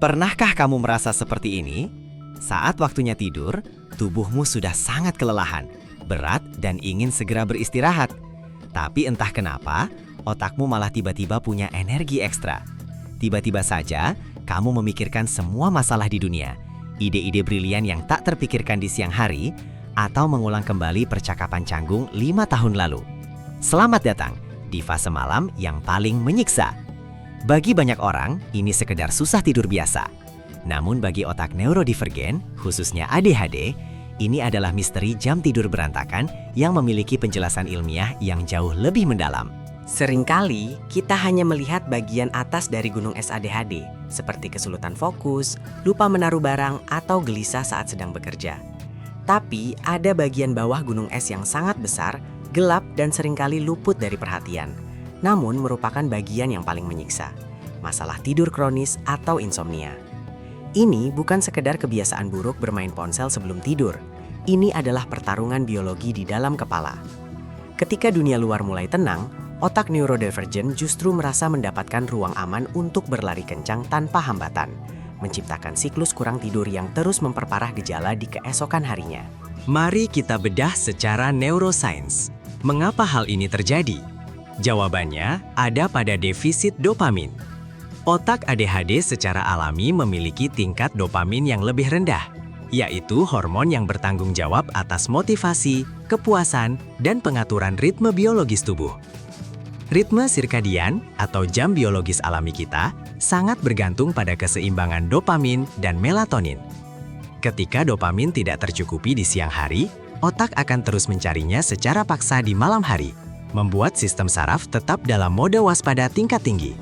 Pernahkah kamu merasa seperti ini? Saat waktunya tidur, tubuhmu sudah sangat kelelahan, berat dan ingin segera beristirahat. Tapi entah kenapa, otakmu malah tiba-tiba punya energi ekstra. Tiba-tiba saja, kamu memikirkan semua masalah di dunia, ide-ide brilian yang tak terpikirkan di siang hari, atau mengulang kembali percakapan canggung 5 tahun lalu. Selamat datang di fase malam yang paling menyiksa. Bagi banyak orang, ini sekedar susah tidur biasa. Namun bagi otak neurodivergen, khususnya ADHD, ini adalah misteri jam tidur berantakan yang memiliki penjelasan ilmiah yang jauh lebih mendalam. Seringkali kita hanya melihat bagian atas dari gunung es ADHD, seperti kesulitan fokus, lupa menaruh barang, atau gelisah saat sedang bekerja. Tapi ada bagian bawah gunung es yang sangat besar, gelap, dan seringkali luput dari perhatian. Namun merupakan bagian yang paling menyiksa, masalah tidur kronis atau insomnia. Ini bukan sekedar kebiasaan buruk bermain ponsel sebelum tidur. Ini adalah pertarungan biologi di dalam kepala. Ketika dunia luar mulai tenang, otak neurodivergen justru merasa mendapatkan ruang aman untuk berlari kencang tanpa hambatan, menciptakan siklus kurang tidur yang terus memperparah gejala di keesokan harinya. Mari kita bedah secara neuroscience. Mengapa hal ini terjadi? Jawabannya ada pada defisit dopamin. Otak ADHD secara alami memiliki tingkat dopamin yang lebih rendah, yaitu hormon yang bertanggung jawab atas motivasi, kepuasan, dan pengaturan ritme biologis tubuh. Ritme sirkadian atau jam biologis alami kita sangat bergantung pada keseimbangan dopamin dan melatonin. Ketika dopamin tidak tercukupi di siang hari, otak akan terus mencarinya secara paksa di malam hari, membuat sistem saraf tetap dalam mode waspada tingkat tinggi.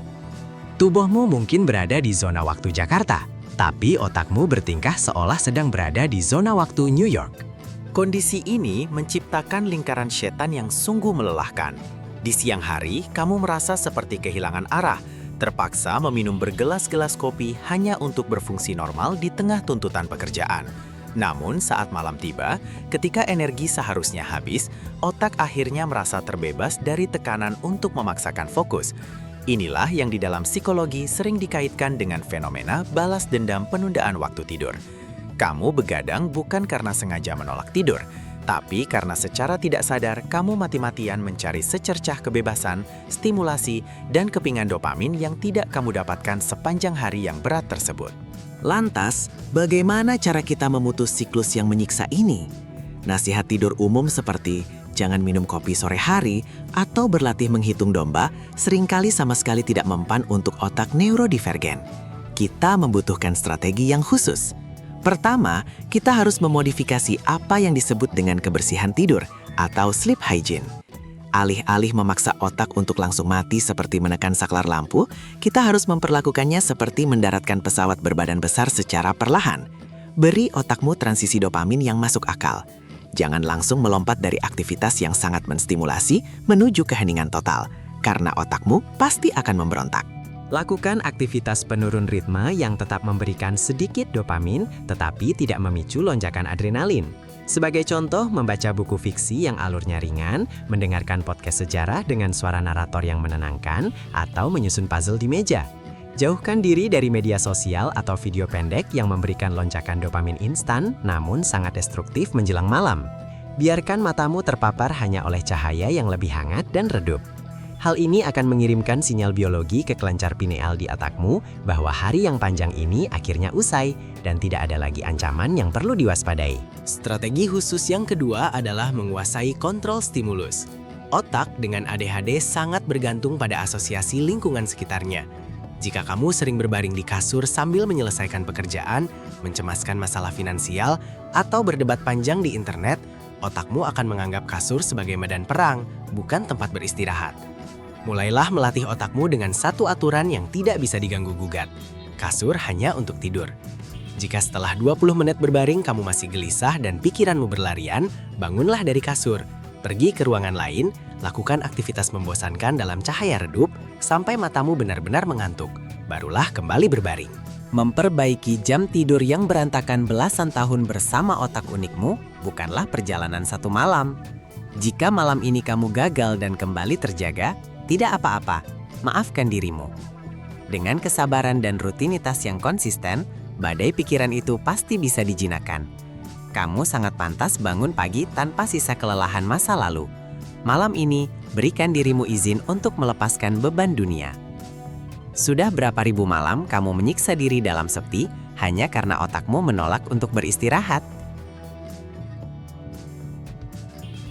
Tubuhmu mungkin berada di zona waktu Jakarta, tapi otakmu bertingkah seolah sedang berada di zona waktu New York. Kondisi ini menciptakan lingkaran setan yang sungguh melelahkan. Di siang hari, kamu merasa seperti kehilangan arah, terpaksa meminum bergelas-gelas kopi hanya untuk berfungsi normal di tengah tuntutan pekerjaan. Namun saat malam tiba, ketika energi seharusnya habis, otak akhirnya merasa terbebas dari tekanan untuk memaksakan fokus. Inilah yang di dalam psikologi sering dikaitkan dengan fenomena balas dendam penundaan waktu tidur. Kamu begadang bukan karena sengaja menolak tidur, tapi karena secara tidak sadar kamu mati-matian mencari secercah kebebasan, stimulasi, dan kepingan dopamin yang tidak kamu dapatkan sepanjang hari yang berat tersebut. Lantas, bagaimana cara kita memutus siklus yang menyiksa ini? Nasihat tidur umum seperti jangan minum kopi sore hari atau berlatih menghitung domba seringkali sama sekali tidak mempan untuk otak neurodivergen. Kita membutuhkan strategi yang khusus. Pertama, kita harus memodifikasi apa yang disebut dengan kebersihan tidur atau sleep hygiene. Alih-alih memaksa otak untuk langsung mati seperti menekan saklar lampu, kita harus memperlakukannya seperti mendaratkan pesawat berbadan besar secara perlahan. Beri otakmu transisi dopamin yang masuk akal. Jangan langsung melompat dari aktivitas yang sangat menstimulasi menuju keheningan total, karena otakmu pasti akan memberontak. Lakukan aktivitas penurun ritme yang tetap memberikan sedikit dopamin, tetapi tidak memicu lonjakan adrenalin. Sebagai contoh, membaca buku fiksi yang alurnya ringan, mendengarkan podcast sejarah dengan suara narator yang menenangkan, atau menyusun puzzle di meja. Jauhkan diri dari media sosial atau video pendek yang memberikan lonjakan dopamin instan, namun sangat destruktif menjelang malam. Biarkan matamu terpapar hanya oleh cahaya yang lebih hangat dan redup. Hal ini akan mengirimkan sinyal biologi ke kelencar pineal di otakmu bahwa hari yang panjang ini akhirnya usai dan tidak ada lagi ancaman yang perlu diwaspadai. Strategi khusus yang kedua adalah menguasai kontrol stimulus. Otak dengan ADHD sangat bergantung pada asosiasi lingkungan sekitarnya. Jika kamu sering berbaring di kasur sambil menyelesaikan pekerjaan, mencemaskan masalah finansial, atau berdebat panjang di internet, otakmu akan menganggap kasur sebagai medan perang, bukan tempat beristirahat. Mulailah melatih otakmu dengan satu aturan yang tidak bisa diganggu-gugat. Kasur hanya untuk tidur. Jika setelah 20 menit berbaring kamu masih gelisah dan pikiranmu berlarian, bangunlah dari kasur. Pergi ke ruangan lain, lakukan aktivitas membosankan dalam cahaya redup sampai matamu benar-benar mengantuk. Barulah kembali berbaring. Memperbaiki jam tidur yang berantakan belasan tahun bersama otak unikmu bukanlah perjalanan satu malam. Jika malam ini kamu gagal dan kembali terjaga, tidak apa-apa, maafkan dirimu. Dengan kesabaran dan rutinitas yang konsisten, badai pikiran itu pasti bisa dijinakkan. Kamu sangat pantas bangun pagi tanpa sisa kelelahan masa lalu. Malam ini, berikan dirimu izin untuk melepaskan beban dunia. Sudah berapa ribu malam kamu menyiksa diri dalam sepi hanya karena otakmu menolak untuk beristirahat?